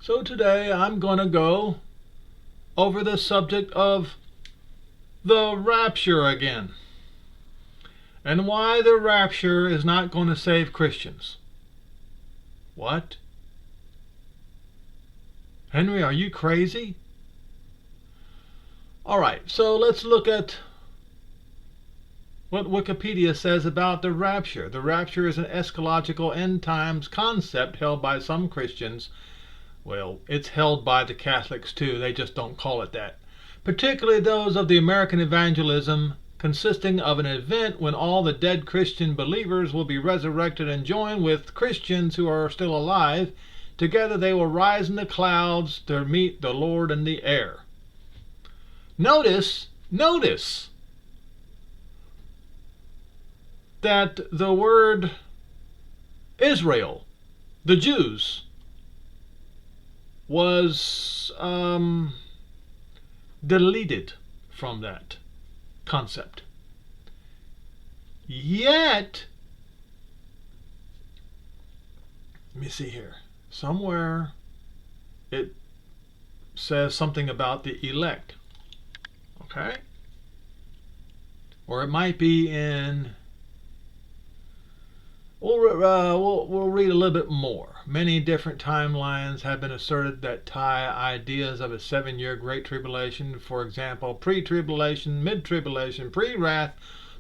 So today I'm going to go over the subject of the rapture again, and why the rapture is not going to save Christians. What? Henry, are you crazy? Alright, so let's look at what Wikipedia says about the rapture. The rapture is an eschatological end times concept held by some Christians. Well, it's held by the Catholics too, they just don't call it that. Particularly those of the American evangelism, consisting of an event when all the dead Christian believers will be resurrected and join with Christians who are still alive. Together they will rise in the clouds to meet the Lord in the air. Notice that the word Israel, the Jews, was deleted from that concept. Yet, let me see here. Somewhere it says something about the elect. Okay? Or it might be in... We'll read a little bit more. Many different timelines have been asserted that tie ideas of a 7-year Great Tribulation, for example, pre-tribulation, mid-tribulation, pre-wrath,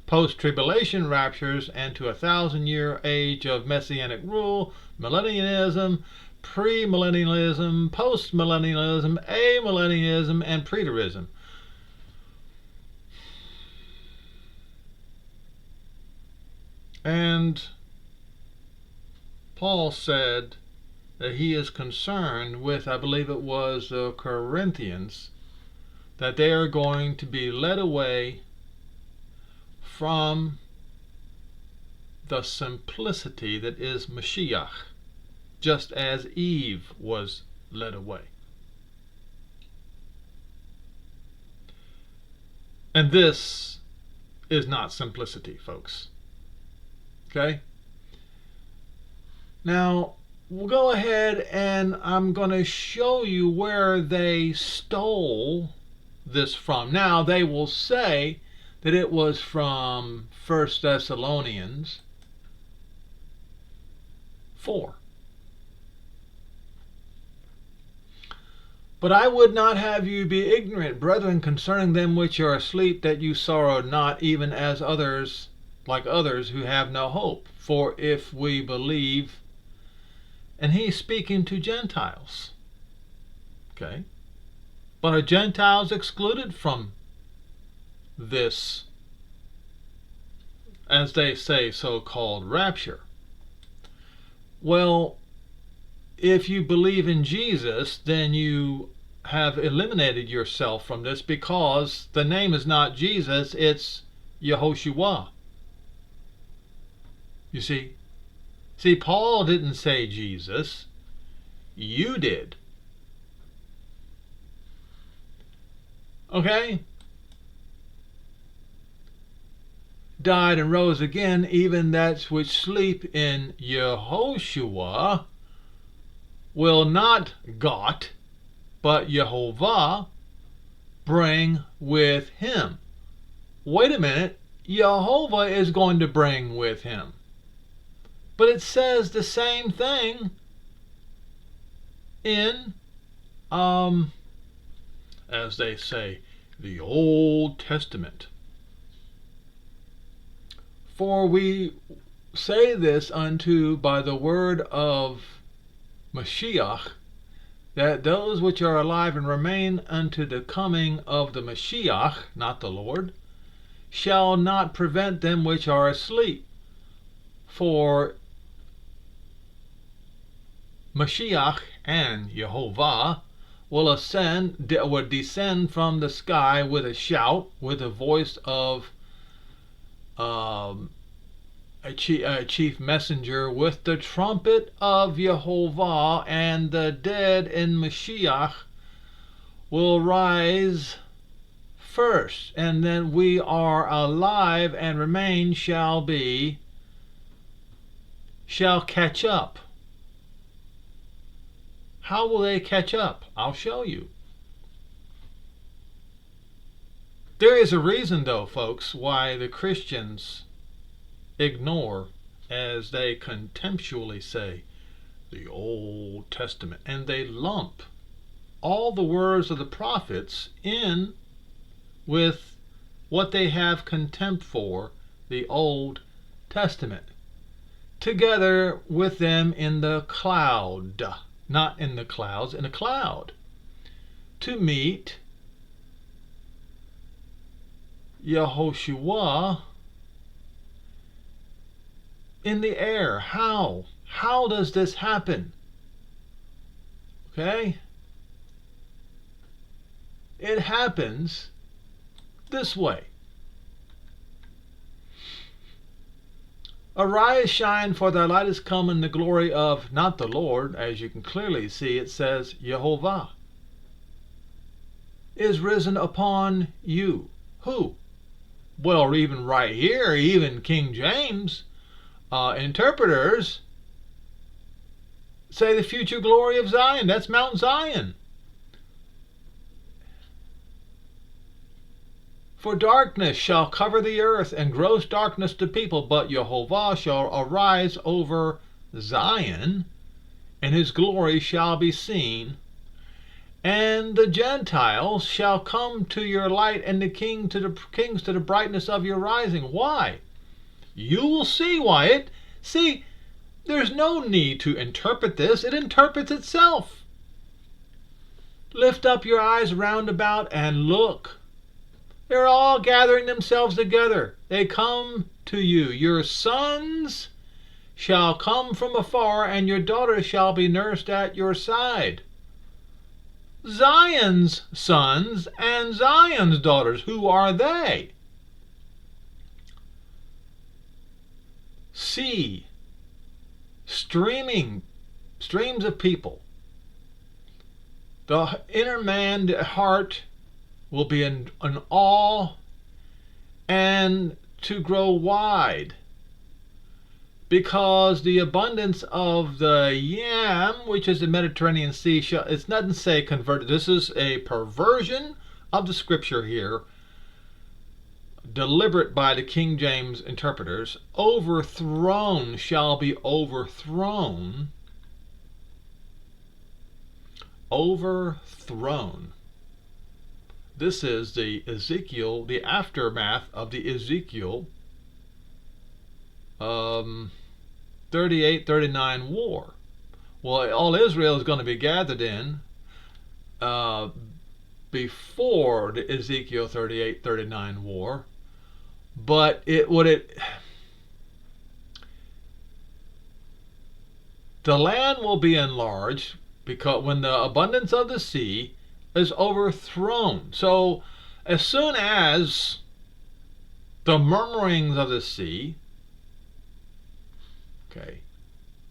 post-tribulation raptures, and to a 1,000-year age of messianic rule, millennialism, pre-millennialism, post-millennialism, amillennialism, and preterism. And Paul said that he is concerned with, I believe it was the Corinthians, that they are going to be led away from the simplicity that is Mashiach, just as Eve was led away. And this is not simplicity, folks. Okay? Now, we'll go ahead and I'm going to show you where they stole this from. Now, they will say that it was from 1 Thessalonians 4. But I would not have you be ignorant, brethren, concerning them which are asleep, that you sorrow not, even as others, like others who have no hope. For if we believe... And he's speaking to Gentiles. Okay? But are Gentiles excluded from this, as they say, so-called rapture? Well, if you believe in Jesus, then you have eliminated yourself from this, because the name is not Jesus, it's Yehoshua. You see? See, Paul didn't say Jesus. You did. Okay? Died and rose again, even that which sleep in Yehoshua will not God, but Yehovah bring with him. Wait a minute. Yehovah is going to bring with him. But it says the same thing in, as they say, the Old Testament. For we say this unto by the word of Mashiach, that those which are alive and remain unto the coming of the Mashiach, not the Lord, shall not prevent them which are asleep. For Mashiach and Yehovah will descend from the sky with a shout, with a voice of a chief messenger, with the trumpet of Yehovah, and the dead in Mashiach will rise first, and then we are alive and remain shall catch up. How will they catch up? I'll show you. There is a reason, though, folks, why the Christians ignore, as they contemptuously say, the Old Testament, and they lump all the words of the prophets in with what they have contempt for, the Old Testament, together with them in the cloud, not in the clouds, in a cloud, to meet Yehoshua in the air. How? How does this happen? Okay? It happens this way. Arise, shine, for thy light is come, and the glory of, not the Lord, as you can clearly see, it says Yehovah, is risen upon you. Who? Well, even right here, even King James interpreters say the future glory of Zion. That's Mount Zion. For darkness shall cover the earth, and gross darkness the people, but Yehovah shall arise over Zion, and his glory shall be seen. And the Gentiles shall come to your light, and the kings to the brightness of your rising. Why? You will see why. There's no need to interpret this. It interprets itself. Lift up your eyes round about and look. They're all gathering themselves together. They come to you. Your sons shall come from afar, and your daughters shall be nursed at your side. Zion's sons and Zion's daughters. Who are they? See, streams of people. The inner man, the heart, will be in awe and to grow wide, because the abundance of the Yam, which is the Mediterranean Sea, it doesn't say converted. This is a perversion of the scripture here, deliberate by the King James interpreters. Overthrown shall be overthrown. Overthrown. This is the Ezekiel, the aftermath of the Ezekiel 38-39 war. Well, all Israel is going to be gathered in before the Ezekiel 38-39 war, but the land will be enlarged, because when the abundance of the sea is overthrown. So as soon as the murmurings of the sea, okay,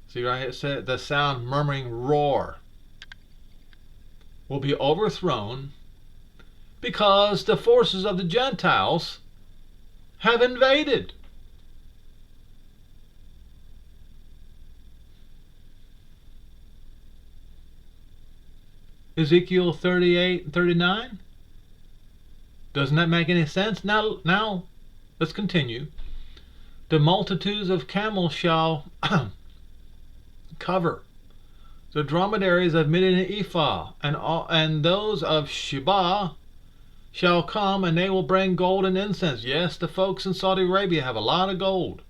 see right here it said the sound murmuring roar, will be overthrown, because the forces of the Gentiles have invaded. Ezekiel 38-39? Doesn't that make any sense? Now, let's continue. The multitudes of camels shall cover the dromedaries of Midian and Ephah, and those of Sheba shall come, and they will bring gold and incense. Yes, the folks in Saudi Arabia have a lot of gold.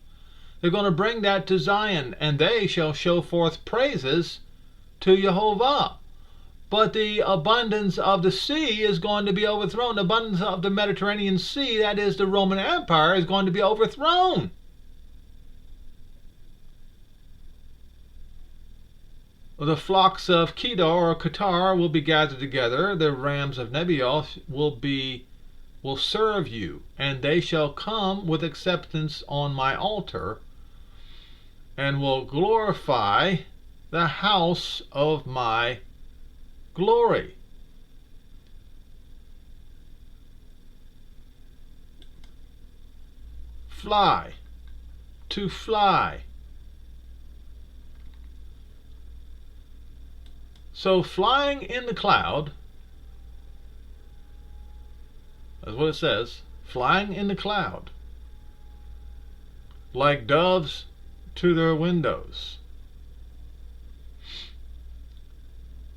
They're going to bring that to Zion, and they shall show forth praises to Yehovah. But the abundance of the sea is going to be overthrown. The abundance of the Mediterranean Sea, that is the Roman Empire, is going to be overthrown. The flocks of Kedar or Qatar will be gathered together. The rams of Nebaioth will serve you, and they shall come with acceptance on my altar, and will glorify the house of my glory. Fly, to fly. So flying in the cloud, that's what it says, flying in the cloud, like doves to their windows.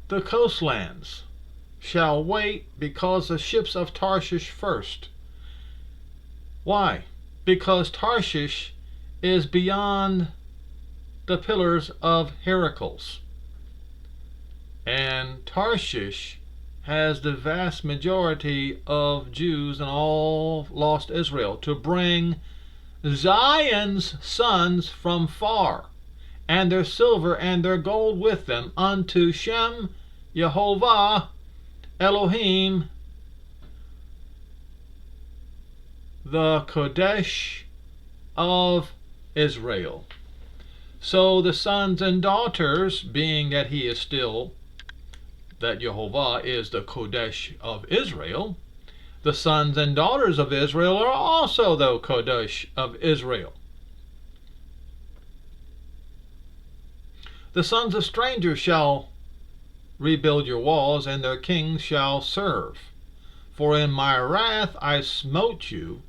The coastlands shall wait because the ships of Tarshish first. Why? Because Tarshish is beyond the pillars of Heracles. And Tarshish has the vast majority of Jews and all lost Israel to bring Zion's sons from far, and their silver and their gold with them, unto Shem, Yehovah Elohim, the Kodesh of Israel. So the sons and daughters, being that he is still, that Yehovah is the Kodesh of Israel, the sons and daughters of Israel are also the Kodesh of Israel. The sons of strangers shall rebuild your walls, and their kings shall serve. For in my wrath I smote you.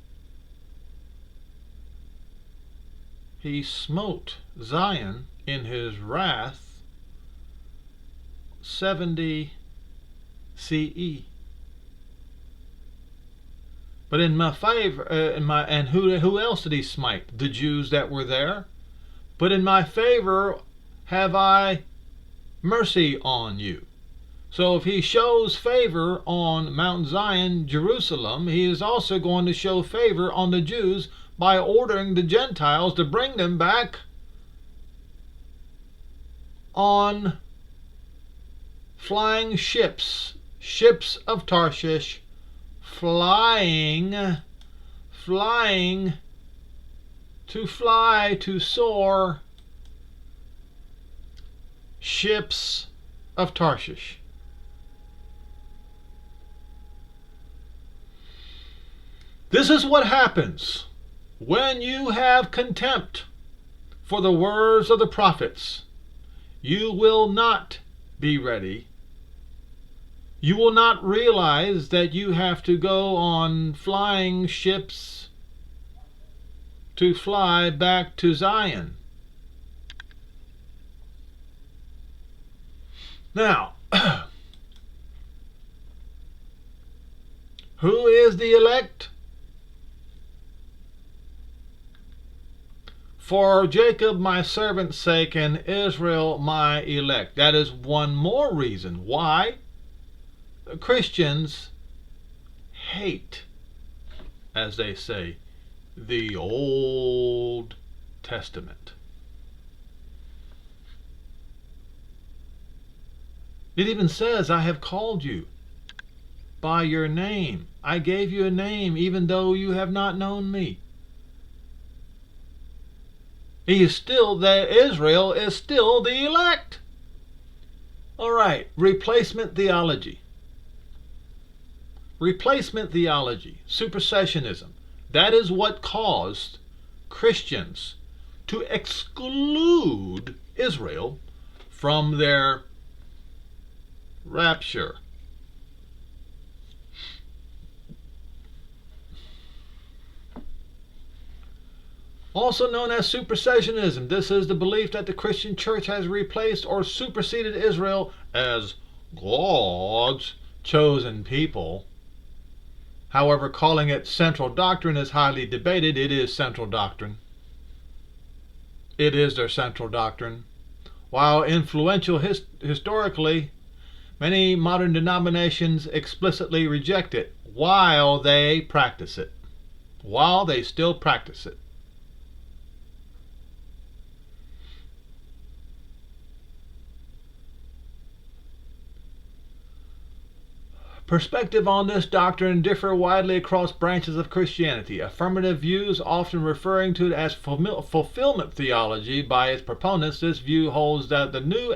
He smote Zion in his wrath 70 CE. But in my favor, and who else did he smite? The Jews that were there. But in my favor have I mercy on you. So if he shows favor on Mount Zion, Jerusalem, he is also going to show favor on the Jews by ordering the Gentiles to bring them back on flying ships, ships of Tarshish, flying to soar, ships of Tarshish. This is what happens when you have contempt for the words of the prophets. You will not be ready. You will not realize that you have to go on flying ships to fly back to Zion. Now, who is the elect? For Jacob my servant's sake, and Israel my elect. That is one more reason why the Christians hate, as they say, the Old Testament. It even says, I have called you by your name. I gave you a name, even though you have not known me. He is still there. Israel is still the elect. All right, replacement theology. Replacement theology, supersessionism. That is what caused Christians to exclude Israel from their rapture. Also known as supersessionism. This is the belief that the Christian church has replaced or superseded Israel as God's chosen people. However, calling it central doctrine is highly debated. It is central doctrine. It is their central doctrine. While influential historically, many modern denominations explicitly reject it while they practice it. While they still practice it. Perspective on this doctrine differ widely across branches of Christianity. Affirmative views, often referring to it as fulfillment theology by its proponents, this view holds that the new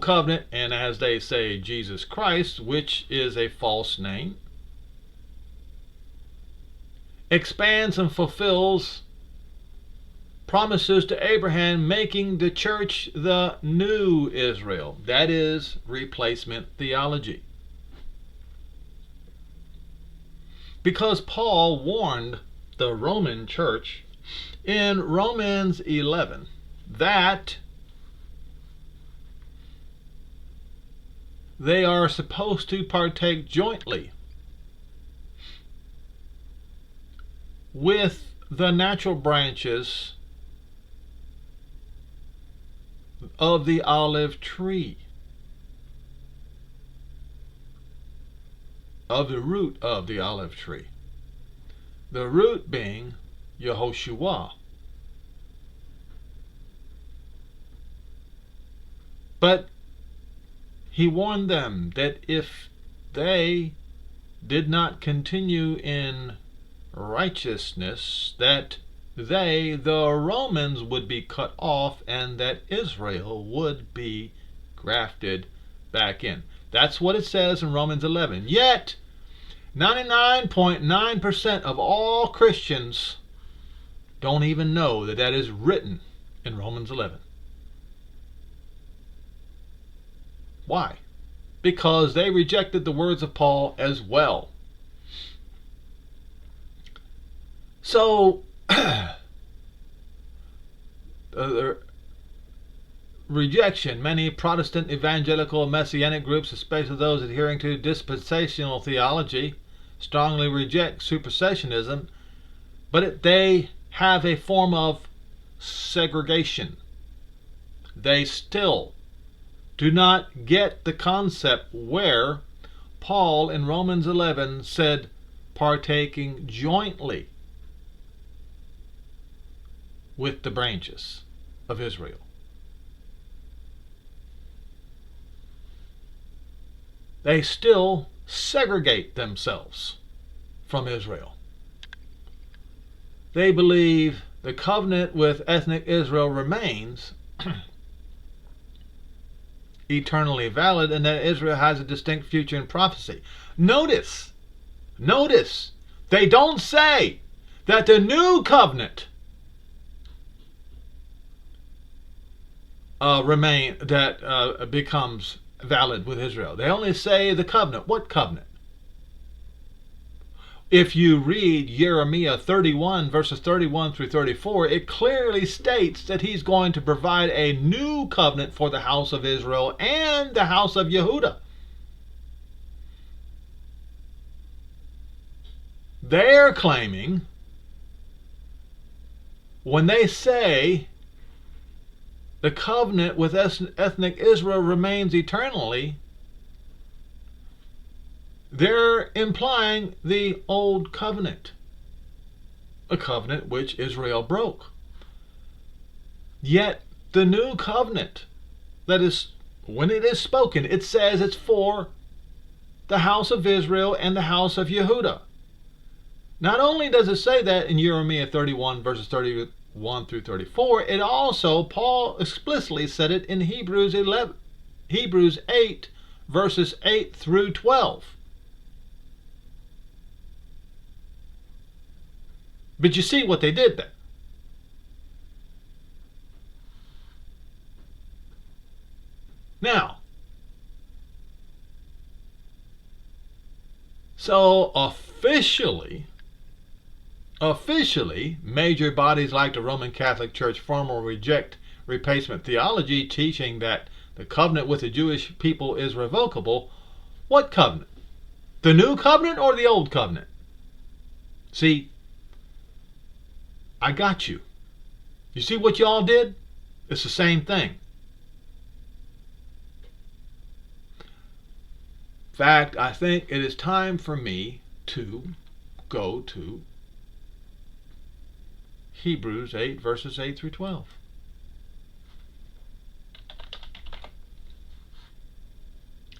covenant, and as they say, Jesus Christ, which is a false name, expands and fulfills promises to Abraham, making the church the new Israel. That is replacement theology. Because Paul warned the Roman church in Romans 11 that they are supposed to partake jointly with the natural branches of the olive tree, of the root of the olive tree. The root being Yehoshua. But he warned them that if they did not continue in righteousness, that they, the Romans, would be cut off and that Israel would be grafted back in. That's what it says in Romans 11. Yet, 99.9% of all Christians don't even know that that is written in Romans 11. Why? Because they rejected the words of Paul as well. So, rejection. Many Protestant evangelical messianic groups, especially those adhering to dispensational theology, strongly reject supersessionism, but they have a form of segregation. They still do not get the concept where Paul in Romans 11 said partaking jointly with the branches of Israel. They still segregate themselves from Israel. They believe the covenant with ethnic Israel remains eternally valid and that Israel has a distinct future in prophecy. Notice, they don't say that the new covenant becomes valid with Israel. They only say the covenant. What covenant? If you read Jeremiah 31 verses 31 through 34, it clearly states that he's going to provide a new covenant for the house of Israel and the house of Yehudah. They're claiming, when they say the covenant with ethnic Israel remains eternally, they're implying the old covenant, a covenant which Israel broke. Yet the new covenant, that is, when it is spoken, it says it's for the house of Israel and the house of Yehudah. Not only does it say that in Jeremiah 31 verses 31 through 34, it also, Paul explicitly said it in Hebrews 8 verses 8 through 12. But you see what they did there. Now, so officially, major bodies like the Roman Catholic Church formally reject replacement theology, teaching that the covenant with the Jewish people is revocable. What covenant? The new covenant or the old covenant? See, I got you. You see what y'all did? It's the same thing. In fact, I think it is time for me to go to Hebrews 8 verses 8 through 12.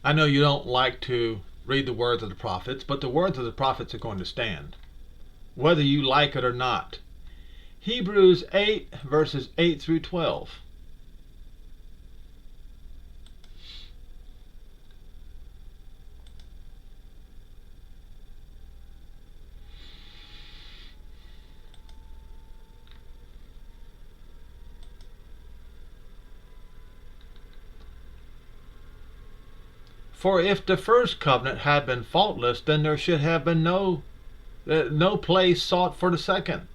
I know you don't like to read the words of the prophets, but the words of the prophets are going to stand, whether you like it or not. Hebrews 8 verses 8 through 12. For if the first covenant had been faultless, then there should have been no place sought for the second.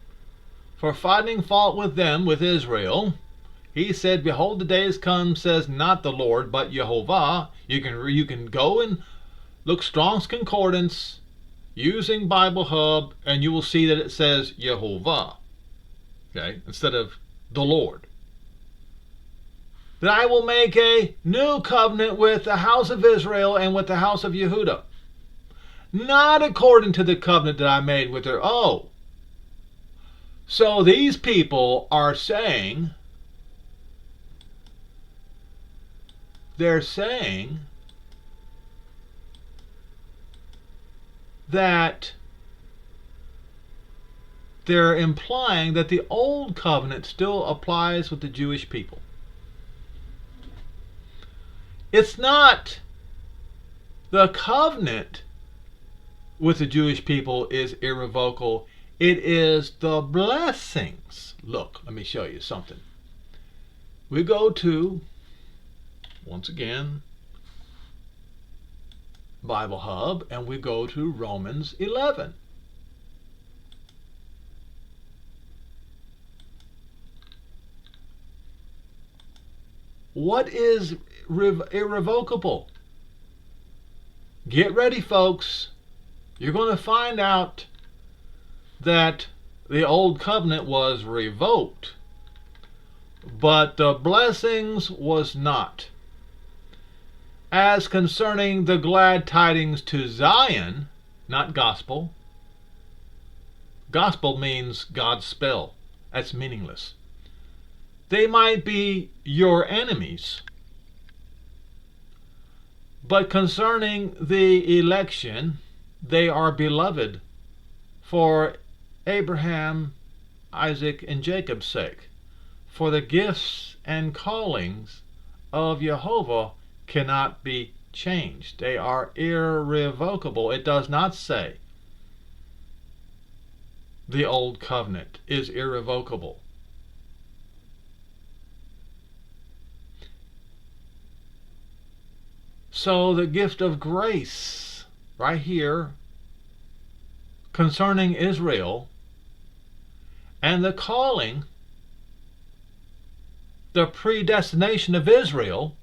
For finding fault with them, with Israel, he said, behold, the days come, says not the Lord, but Yehovah. You can go and look Strong's Concordance using Bible Hub, and you will see that it says Yehovah, okay, instead of the Lord. That I will make a new covenant with the house of Israel and with the house of Yehudah, not according to the covenant that I made with her. Oh, so these people are saying, they're saying that they're implying that the old covenant still applies with the Jewish people. It's not the covenant with the Jewish people is irrevocable. It is the blessings. Look, let me show you something. We go to, once again, Bible Hub, and we go to Romans 11. What is irrevocable? Get ready, folks. You're going to find out that the old covenant was revoked, but the blessings was not. As concerning the glad tidings to Zion, not gospel. Gospel means God's spell. That's meaningless. They might be your enemies, but concerning the election, they are beloved for Abraham, Isaac, and Jacob's sake. For the gifts and callings of Yehovah cannot be changed. They are irrevocable. It does not say the old covenant is irrevocable. So the gift of grace right here concerning Israel and the calling, the predestination of Israel,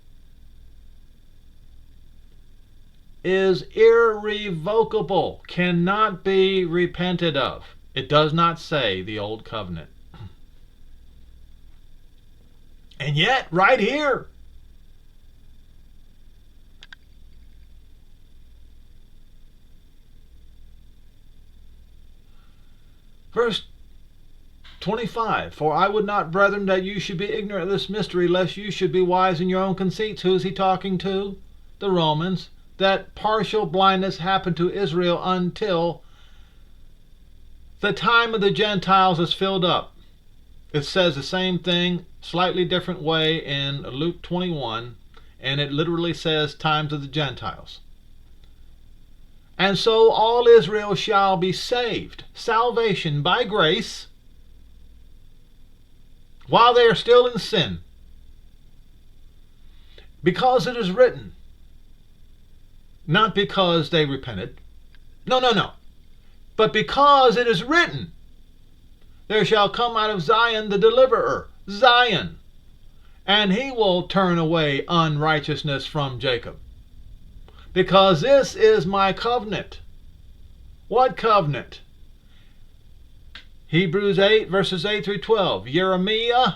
is irrevocable, cannot be repented of. It does not say the old covenant. And yet, right here, verse 25, for I would not, brethren, that you should be ignorant of this mystery, lest you should be wise in your own conceits. Who is he talking to? The Romans. That partial blindness happened to Israel until the time of the Gentiles is filled up. It says the same thing, slightly different way in Luke 21, and it literally says times of the Gentiles. And so all Israel shall be saved. Salvation by grace while they are still in sin. Because it is written. Not because they repented. No. But because it is written, there shall come out of Zion the deliverer, Zion, and he will turn away unrighteousness from Jacob. Because this is my covenant. What covenant? Hebrews 8, verses 8 through 12. Jeremiah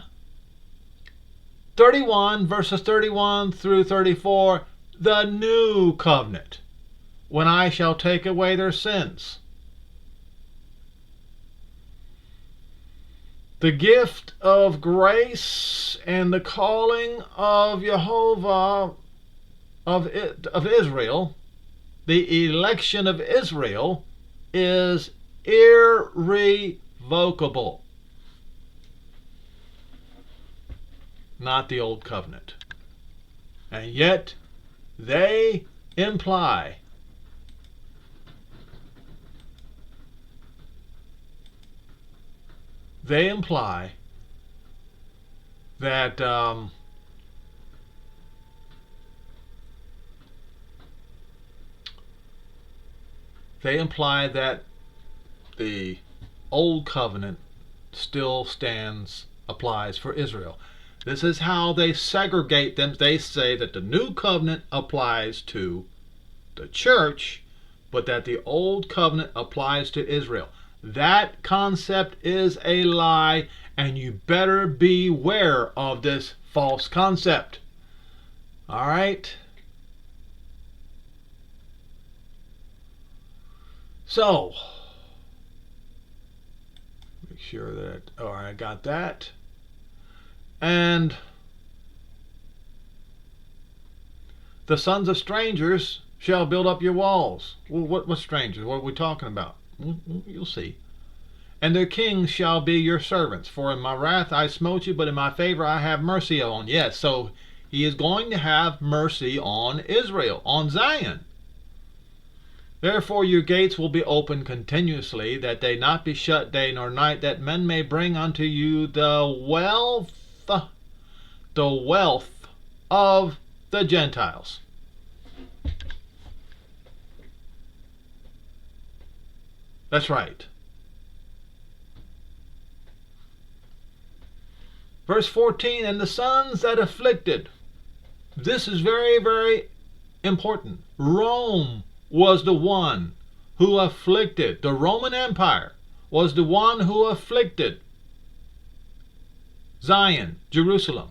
31, verses 31 through 34. The new covenant, when I shall take away their sins. The gift of grace and the calling of Yehovah of Israel, the election of Israel, is irrevocable. Not the old covenant. And yet they imply that they imply that the old covenant still applies for Israel. This is how they segregate them. They say that the new covenant applies to the church, but that the old covenant applies to Israel. That concept is a lie, and you better beware of this false concept. All right? So, make sure that, all right, I got that. And the sons of strangers shall build up your walls. Well, what strangers? What are we talking about? You'll see. And their kings shall be your servants. For in my wrath I smote you, but in my favor I have mercy on. Yes, so he is going to have mercy on Israel, on Zion. Therefore your gates will be open continuously, that they not be shut day nor night, that men may bring unto you the wealth of the Gentiles. That's right. Verse 14, and the sons that afflicted. This is very, very important. Rome was the one who afflicted. The Roman Empire was the one who afflicted Zion, Jerusalem.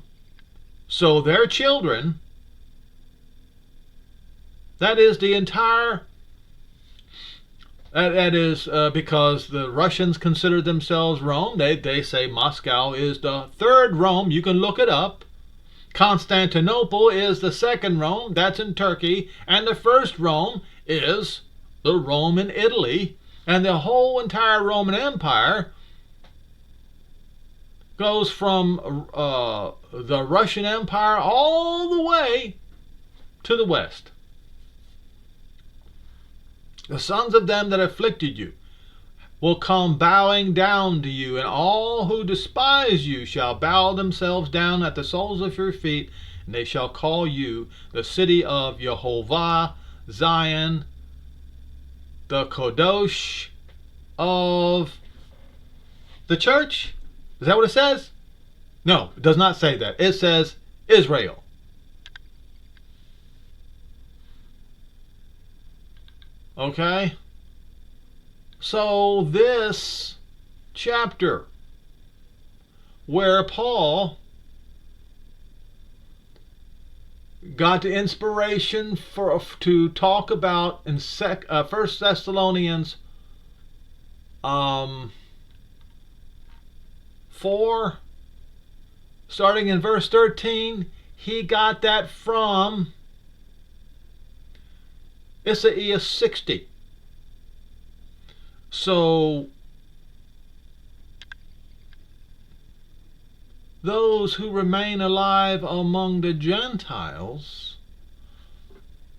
So their children, that is the entire, that is because the Russians consider themselves Rome. They say Moscow is the third Rome. You can look it up. Constantinople is the second Rome. That's in Turkey. And the first Rome is the Rome in Italy. And the whole entire Roman Empire goes from the Russian Empire all the way to the west. The sons of them that afflicted you will come bowing down to you, and all who despise you shall bow themselves down at the soles of your feet, and they shall call you the city of Yehovah, Zion, the Kodosh of the church. Is that what it says? No, it does not say that. It says Israel. Okay? So this chapter where Paul got the inspiration to talk about in 1 Thessalonians 4, starting in verse 13, he got that from Isaiah 60. So those who remain alive among the Gentiles,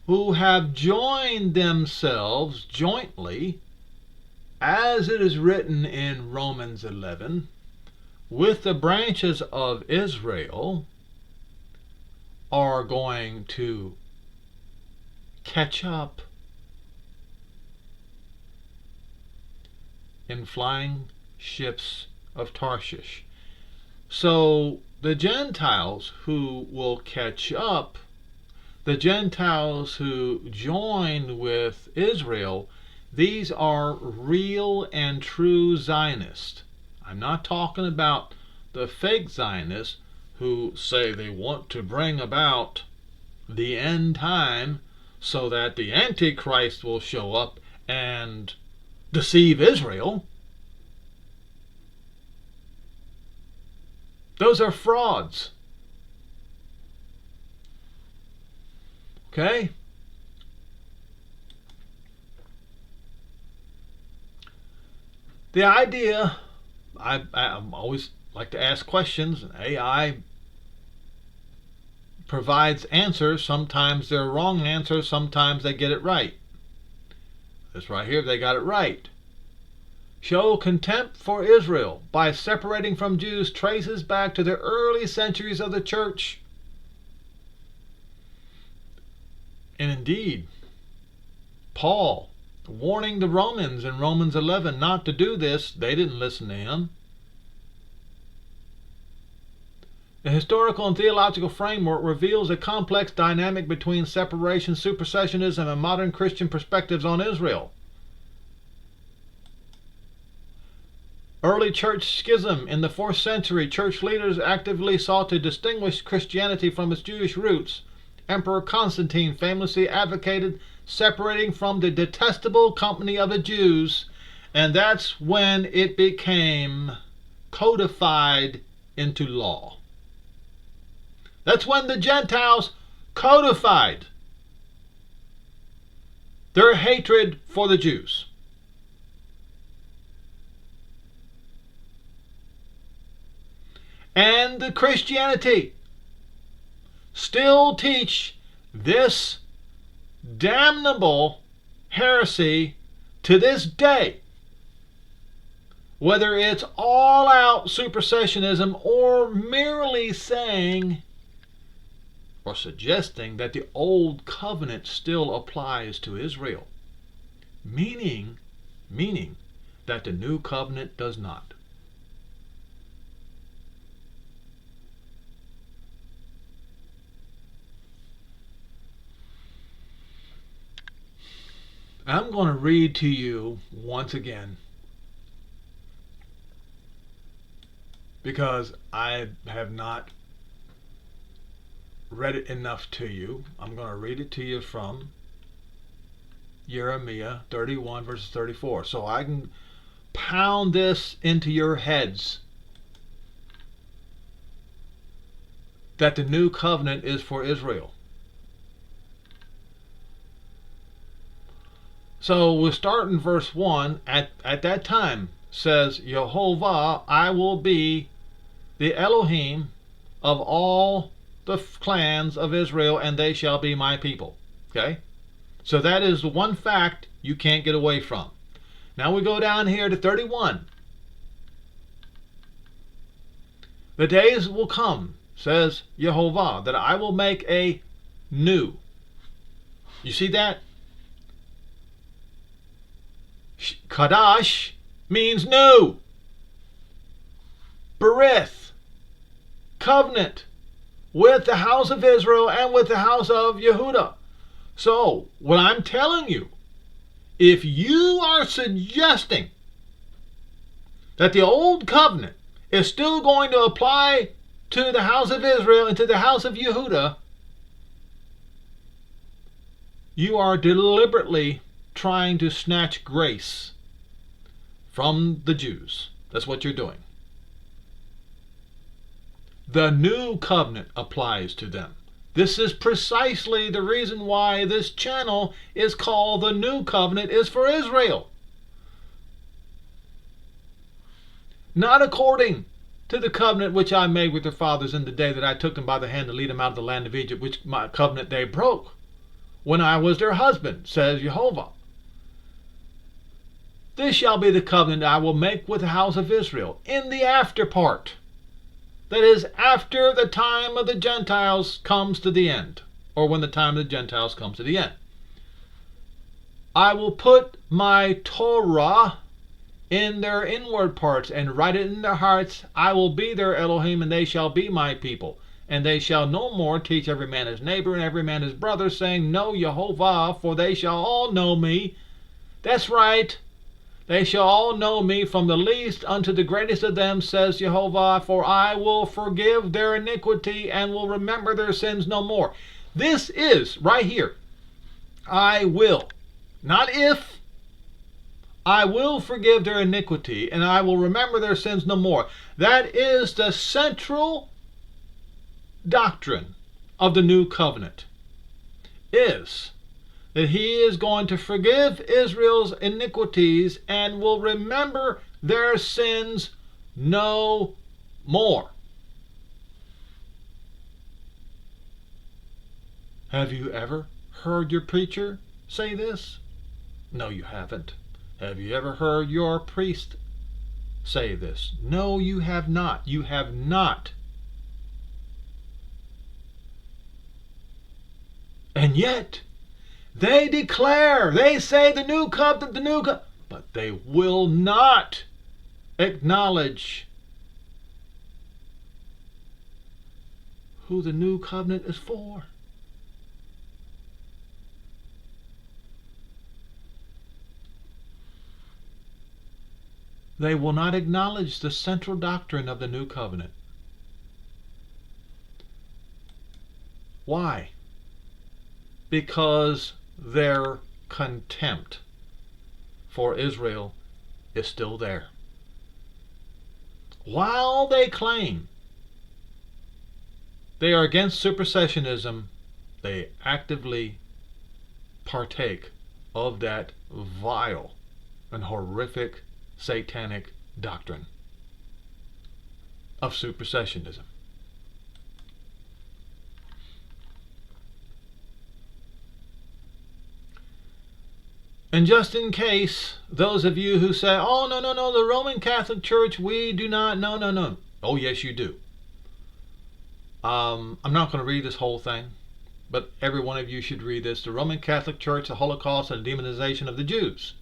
who have joined themselves jointly, as it is written in Romans 11, with the branches of Israel, are going to catch up in flying ships of Tarshish. So the Gentiles who will catch up, the Gentiles who join with Israel, these are real and true Zionists. I'm not talking about the fake Zionists who say they want to bring about the end time so that the Antichrist will show up and deceive Israel. Those are frauds. Okay? The idea, I always like to ask questions. AI provides answers. Sometimes they're wrong answers. Sometimes they get it right. This right here, they got it right. Show contempt for Israel by separating from Jews traces back to the early centuries of the church. And indeed, Paul warning the Romans in Romans 11 not to do this. They didn't listen to him. The historical and theological framework reveals a complex dynamic between separation, supersessionism, and modern Christian perspectives on Israel. Early church schism in the 4th century, church leaders actively sought to distinguish Christianity from its Jewish roots. Emperor Constantine famously advocated separating from the detestable company of the Jews, and that's when it became codified into law. That's when the Gentiles codified their hatred for the Jews. And the Christianity still teach this damnable heresy to this day. Whether it's all-out supersessionism or merely saying or suggesting that the old covenant still applies to Israel, meaning that the new covenant does not. I'm going to read to you once again, because I have not read it enough to you. I'm going to read it to you from Jeremiah 31 verses 34, so I can pound this into your heads that the new covenant is for Israel. So we'll start in verse 1. At that time, says Yehovah, I will be the Elohim of all the clans of Israel, and they shall be my people. Okay? So that is the one fact you can't get away from. Now we go down here to 31. The days will come, says Yehovah, that I will make a new. You see that? Kadash means new. Berith, covenant with the house of Israel and with the house of Yehudah. So, what I'm telling you, if you are suggesting that the old covenant is still going to apply to the house of Israel and to the house of Yehudah, you are deliberately trying to snatch grace from the Jews. That's what you're doing. The new covenant applies to them. This is precisely the reason why this channel is called The New Covenant is for Israel. Not according to the covenant which I made with their fathers in the day that I took them by the hand to lead them out of the land of Egypt, which my covenant they broke when I was their husband, says Yehovah. This shall be the covenant I will make with the house of Israel in the after part. That is, after the time of the Gentiles comes to the end, or when the time of the Gentiles comes to the end. I will put my Torah in their inward parts and write it in their hearts. I will be their Elohim, and they shall be my people. And they shall no more teach every man his neighbor and every man his brother, saying, Know Yehovah, for they shall all know me. That's right. They shall all know me, from the least unto the greatest of them, says Yehovah, for I will forgive their iniquity and will remember their sins no more. This is, right here, I will. Not if. I will forgive their iniquity and I will remember their sins no more. That is the central doctrine of the new covenant, is that he is going to forgive Israel's iniquities and will remember their sins no more. Have you ever heard your preacher say this? No, you haven't. Have you ever heard your priest say this? No, you have not. You have not. And yet, They declare, they say the new covenant, the new covenant, but they will not acknowledge who the new covenant is for. They will not acknowledge the central doctrine of the new covenant. Why? Because their contempt for Israel is still there. While they claim they are against supersessionism, they actively partake of that vile and horrific satanic doctrine of supersessionism. And just in case, those of you who say, oh, no, the Roman Catholic Church, we do not, no. Oh, yes, you do. I'm not going to read this whole thing, but every one of you should read this. The Roman Catholic Church, the Holocaust, and the demonization of the Jews.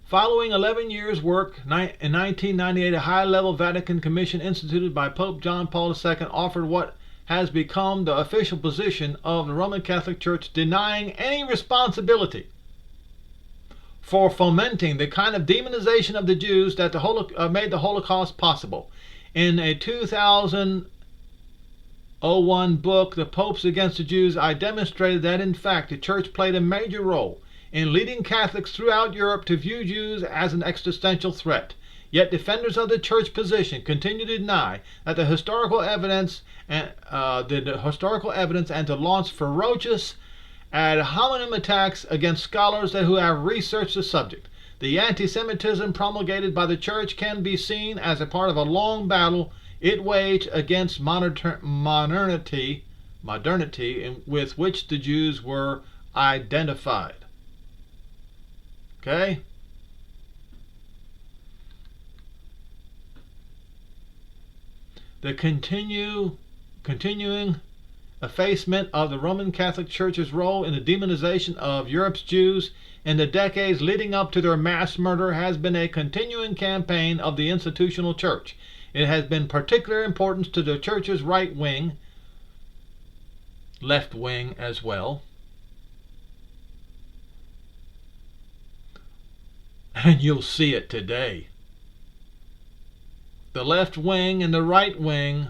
Following 11 years' work, in 1998, a high-level Vatican commission instituted by Pope John Paul II offered what has become the official position of the Roman Catholic Church, denying any responsibility for fomenting the kind of demonization of the Jews that made the Holocaust possible. In a 2001 book, The Popes Against the Jews, I demonstrated that, in fact, the Church played a major role in leading Catholics throughout Europe to view Jews as an existential threat. Yet defenders of the Church position continue to deny that the historical evidence and to launch ferocious ad hominem attacks against scholars who have researched the subject. The anti-Semitism promulgated by the Church can be seen as a part of a long battle it waged against modernity with which the Jews were identified. Okay? The continuing effacement of the Roman Catholic Church's role in the demonization of Europe's Jews in the decades leading up to their mass murder has been a continuing campaign of the institutional church. It has been particular importance to the church's right wing, left wing as well, and you'll see it today. The left wing and the right wing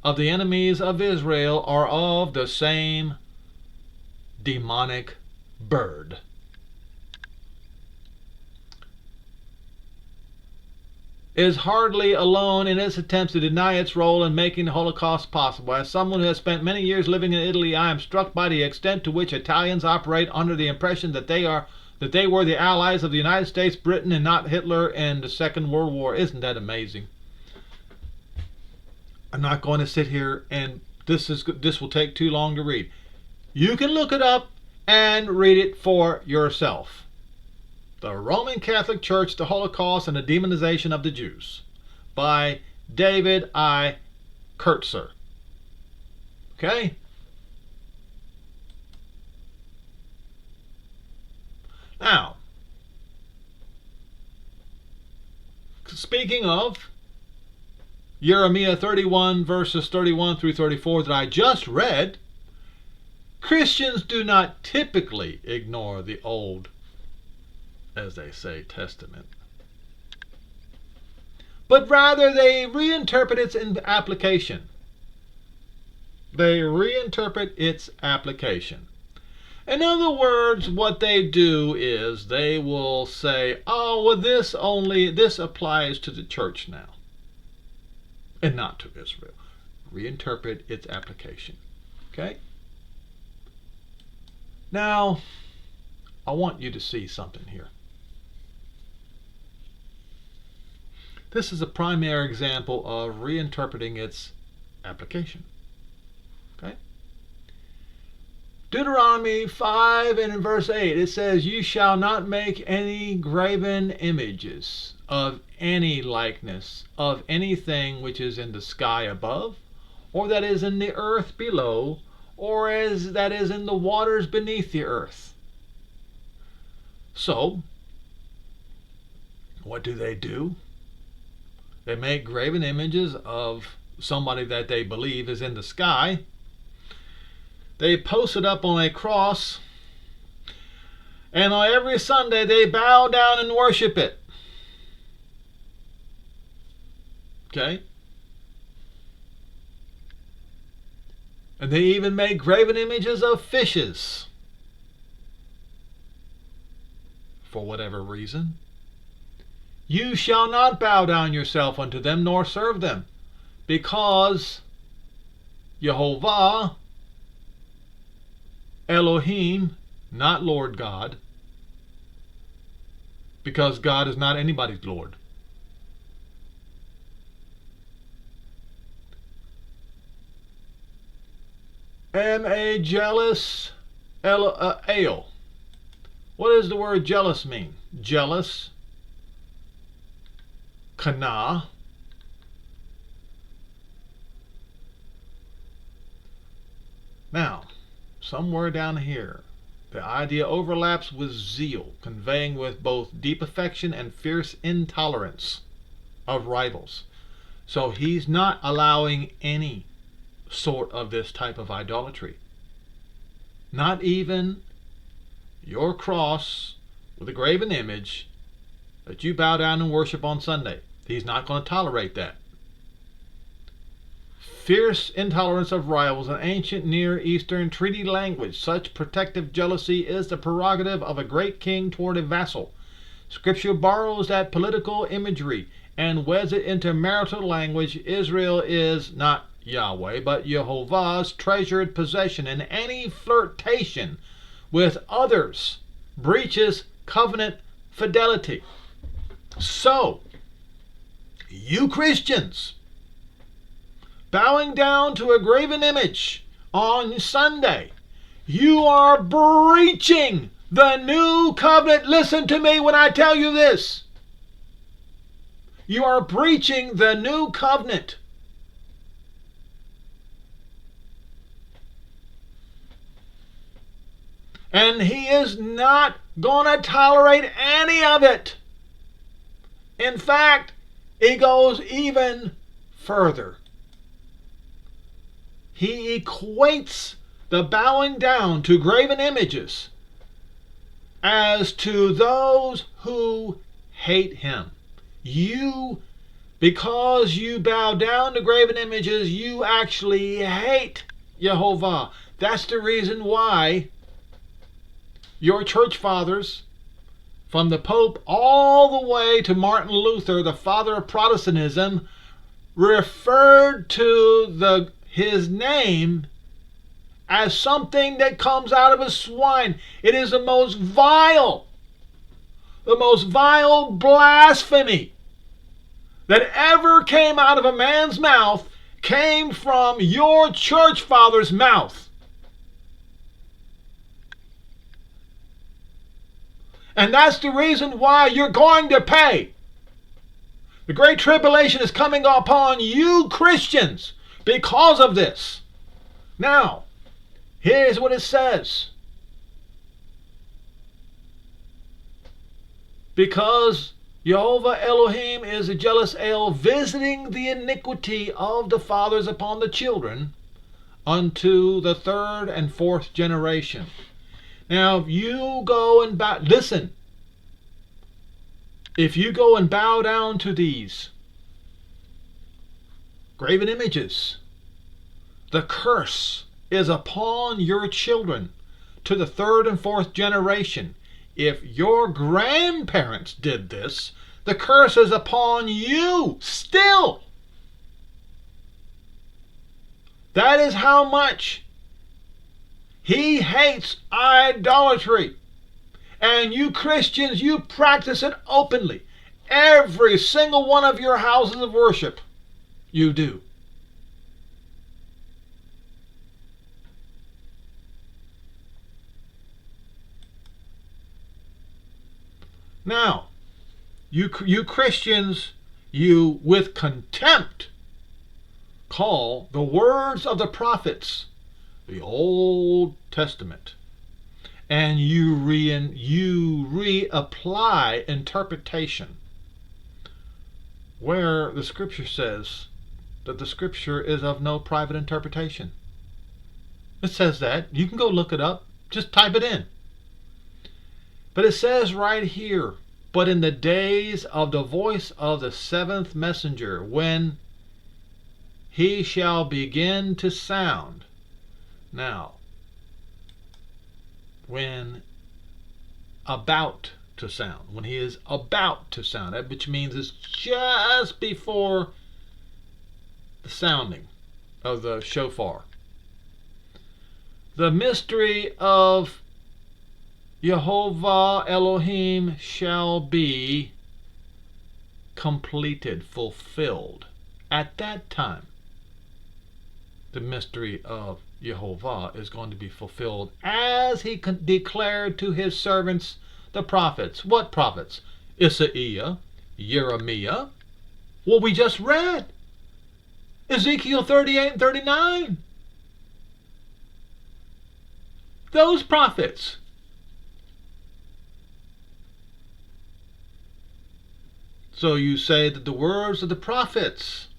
of the enemies of Israel are of the same demonic bird. It is hardly alone in its attempts to deny its role in making the Holocaust possible. As someone who has spent many years living in Italy, I am struck by the extent to which Italians operate under the impression that they were the allies of the United States, Britain, and not Hitler in the Second World War. Isn't that amazing? I'm not going to sit here and this will take too long to read. You can look it up and read it for yourself. The Roman Catholic Church, the Holocaust, and the Demonization of the Jews by David I. Kurtzer. Okay? Now, speaking of Jeremiah 31 verses 31 through 34 that I just read, Christians do not typically ignore the Old, as they say, Testament, but rather they reinterpret its application. They reinterpret its application. In other words, what they do is they will say, oh, well, this applies to the church now and not to Israel. Reinterpret its application. Okay? Now, I want you to see something here. This is a primary example of reinterpreting its application. Okay? Deuteronomy 5 and in verse 8, it says, you shall not make any graven images of any likeness of anything which is in the sky above, or that is in the earth below, or as that is in the waters beneath the earth. So, what do? They make graven images of somebody that they believe is in the sky. They post it up on a cross, and on every Sunday they bow down and worship it. Okay? And they even make graven images of fishes. For whatever reason. You shall not bow down yourself unto them, nor serve them, because Yehovah Elohim, not Lord God, because God is not anybody's Lord. Am a jealous ale. What does the word jealous mean? Jealous, kana. Now, somewhere down here, the idea overlaps with zeal, conveying with both deep affection and fierce intolerance of rivals. So he's not allowing any sort of this type of idolatry. Not even your cross with a graven image that you bow down and worship on Sunday. He's not going to tolerate that. Fierce intolerance of rivals, an ancient Near Eastern treaty language. Such protective jealousy is the prerogative of a great king toward a vassal. Scripture borrows that political imagery and weds it into marital language. Israel is not Yahweh, but Yehovah's treasured possession, and any flirtation with others breaches covenant fidelity. So, you Christians, bowing down to a graven image on Sunday, you are breaching the new covenant. Listen to me when I tell you this. You are breaching the new covenant. And he is not going to tolerate any of it. In fact, he goes even further. He equates the bowing down to graven images as to those who hate him. You, because you bow down to graven images, you actually hate Yehovah. That's the reason why your church fathers, from the Pope all the way to Martin Luther, the father of Protestantism, referred to his name as something that comes out of a swine. It is the most vile blasphemy that ever came out of a man's mouth came from your church father's mouth. And that's the reason why you're going to pay. The Great Tribulation is coming upon you Christians because of this. Now, here's what it says. Because Yehovah Elohim is a jealous ale, visiting the iniquity of the fathers upon the children unto the third and fourth generation. Now, if you go and listen, if you go and bow down to these graven images, the curse is upon your children to the third and fourth generation. If your grandparents did this, the curse is upon you still. That is how much he hates idolatry. And you Christians, you practice it openly. Every single one of your houses of worship, you do. Now, you Christians, you with contempt call the words of the prophets, the Old Testament, and you reapply interpretation where the Scripture says that the Scripture is of no private interpretation. It says that. You can go look it up. Just type it in. But it says right here, but in the days of the voice of the seventh messenger, when he shall begin to sound. Now, when about to sound, when he is about to sound, which means it's just before the sounding of the shofar. The mystery of Yehovah Elohim shall be completed, fulfilled. At that time, the mystery of Yehovah is going to be fulfilled as he declared to his servants, the prophets. What prophets? Isaiah, Jeremiah. Well, we just read Ezekiel 38 and 39. Those prophets. So you say that the words of the prophets,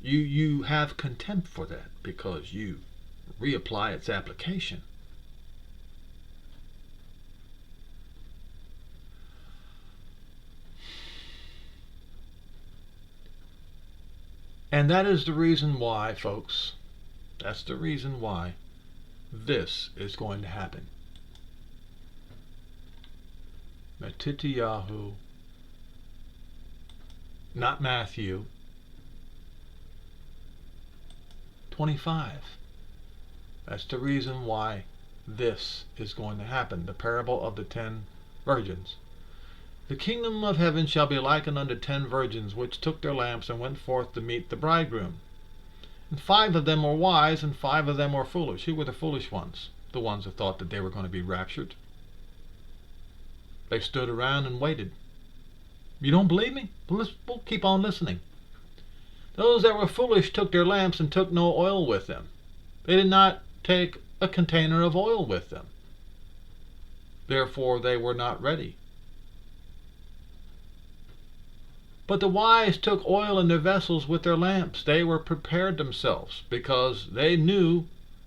you have contempt for that because you reapply its application. And that is the reason why, folks, that's the reason why this is going to happen. Matityahu, not Matthew, 25. That's the reason why this is going to happen. The parable of the 10 virgins. The kingdom of heaven shall be likened unto 10 virgins, which took their lamps and went forth to meet the bridegroom. And 5 of them were wise, and 5 of them were foolish. Who were the foolish ones? The ones that thought that they were going to be raptured. They stood around and waited. You don't believe me? We'll keep on listening. Those that were foolish took their lamps and took no oil with them. They did not take a container of oil with them. Therefore they were not ready. But the wise took oil in their vessels with their lamps. They were prepared themselves because they knew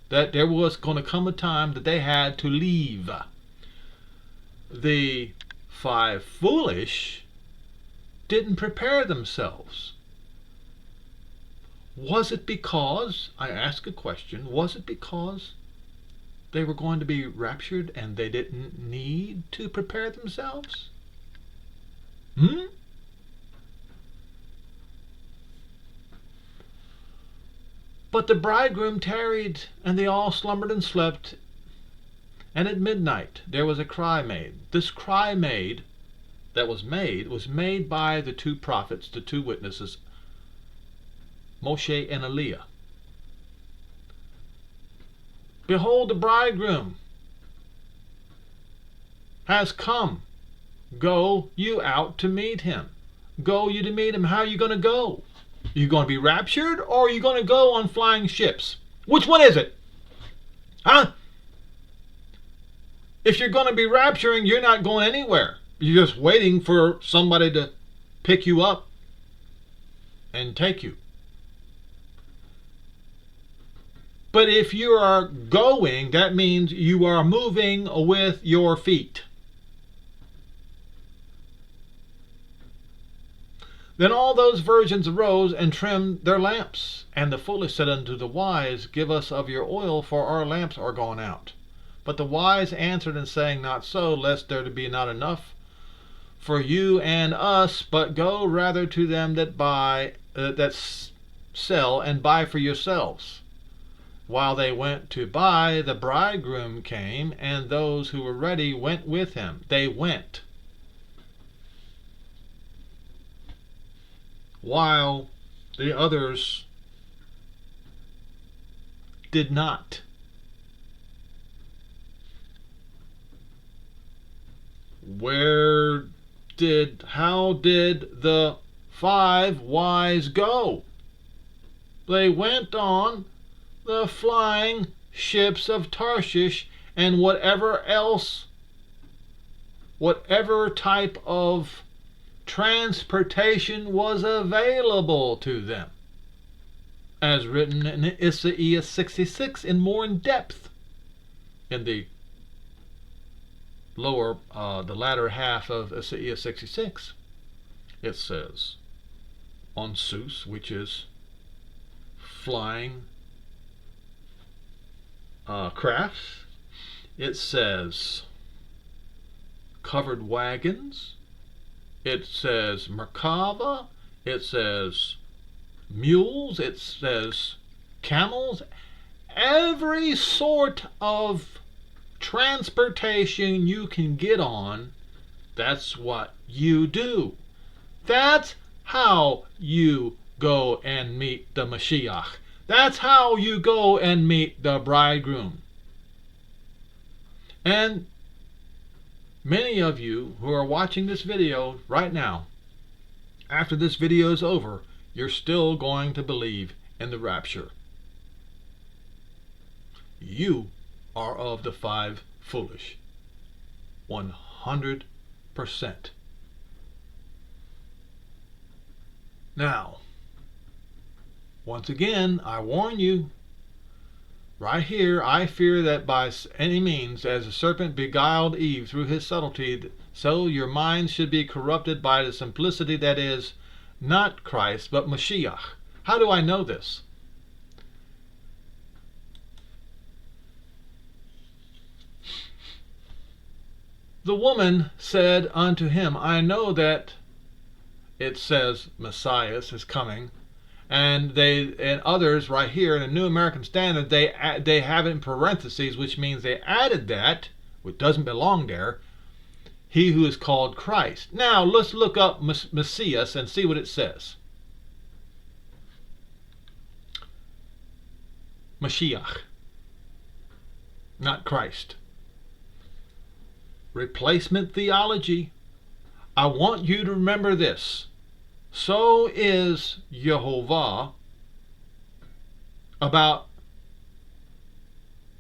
that there was going to come a time that they had to leave. The 5 foolish didn't prepare themselves. Was it because, I ask a question, was it because they were going to be raptured and they didn't need to prepare themselves? But the bridegroom tarried, and they all slumbered and slept. And at midnight there was a cry made. This cry made, that was made by the 2 prophets, the 2 witnesses, Moshe and Eliah. Behold, the bridegroom has come. Go you out to meet him. Go you to meet him. How are you going to go? Are you going to be raptured, or are you going to go on flying ships? Which one is it? Huh? If you're going to be rapturing, you're not going anywhere. You're just waiting for somebody to pick you up and take you. But if you are going, that means you are moving with your feet. Then all those virgins arose and trimmed their lamps. And the foolish said unto the wise, Give us of your oil, for our lamps are gone out. But the wise answered and saying, Not so, lest there be not enough for you and us, but go rather to them that sell, and buy for yourselves. While they went to buy, the bridegroom came, and those who were ready went with him. They went, while the others did not. How did the 5 wise go. They went on the flying ships of Tarshish and whatever type of transportation was available to them, as written in Isaiah 66 in more in depth in the latter half of Isaiah 66. It says on Zeus, which is flying crafts. It says covered wagons. It says Merkava. It says mules. It says camels. Every sort of transportation you can get on, that's what you do. That's how you go and meet the Mashiach. That's how you go and meet the bridegroom. And many of you who are watching this video right now, after this video is over, you're still going to believe in the rapture. You are of the 5 foolish. 100%. Now, once again, I warn you, right here, I fear that by any means, as the serpent beguiled Eve through his subtlety, so your minds should be corrupted by the simplicity that is not Christ, but Mashiach. How do I know this? The woman said unto him, I know that it says Messiah is coming, and others right here in the New American Standard, they have it in parentheses, which means they added that, which doesn't belong there, he who is called Christ. Now let's look up Messiah and see what it says. Mashiach, not Christ. Replacement theology. I want you to remember this. So is Yehovah about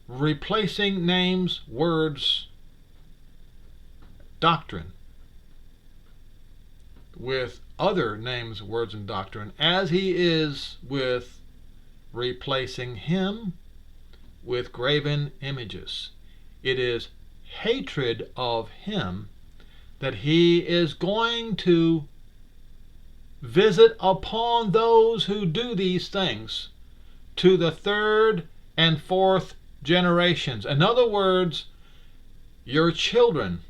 replacing names, words, doctrine with other names, words, and doctrine, as he is with replacing him with graven images. It is hatred of him that he is going to visit upon those who do these things to the 3rd and 4th generations. In other words, your children,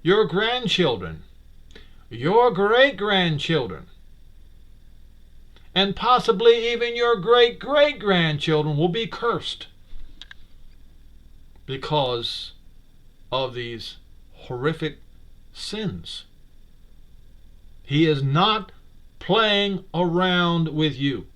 your grandchildren, your great-grandchildren, and possibly even your great-great-grandchildren will be cursed because of these horrific sins. He is not playing around with you.